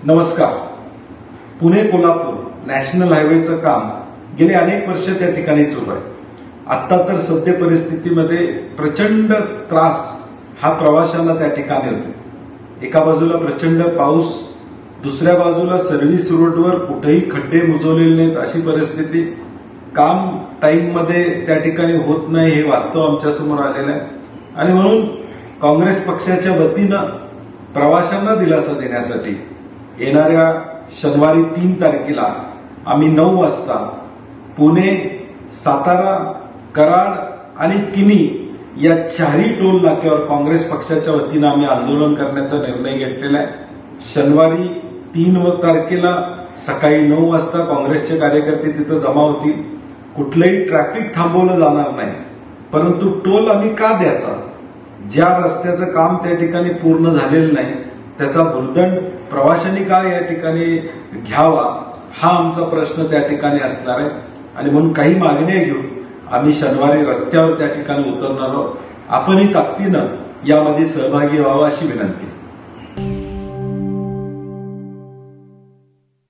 नमस्कार. पुणे कोल्हापूर नॅशनल हायवेचं काम गेले अनेक वर्ष त्या ठिकाणी सुरू आहे. आता तर सद्य परिस्थितीमध्ये प्रचंड त्रास हा प्रवाशांना त्या ठिकाणी होतो. एका बाजूला प्रचंड पाऊस, दुसऱ्या बाजूला सर्व्हिस रोडवर कुठेही खड्डे बुजवलेले नाहीत अशी परिस्थिती. काम टाइममध्ये त्या ठिकाणी होत नाही हे वास्तव आमच्या समोर आलेलं आहे. आणि म्हणून काँग्रेस पक्षाच्या वतीनं प्रवाशांना दिलासा देण्यासाठी येणाऱ्या शनिवारी 3 तारखेला आम्ही 9 वाजता पुणे, सातारा, कराड आणि किनी या 4ही टोल नाक्यावर काँग्रेस पक्षाच्या वतीनं आम्ही आंदोलन करण्याचा निर्णय घेतलेला आहे. शनिवारी 3 तारखेला सकाळी 9 वाजता काँग्रेसचे कार्यकर्ते तिथं जमा होतील. कुठलंही ट्रॅफिक थांबवलं जाणार नाही, परंतु टोल आम्ही का द्यायचा? ज्या रस्त्याचं काम त्या ठिकाणी पूर्ण झालेलं नाही त्याचा भुर्दंड प्रवाशांनी का या ठिकाणी घ्यावा हा आमचा प्रश्न त्या ठिकाणी असणार आहे. आणि म्हणून काही मागण्या घेऊन आम्ही शनिवारी रस्त्यावर त्या ठिकाणी उतरणार आहोत. आपणही ताकदीनं यामध्ये सहभागी व्हावं अशी विनंती.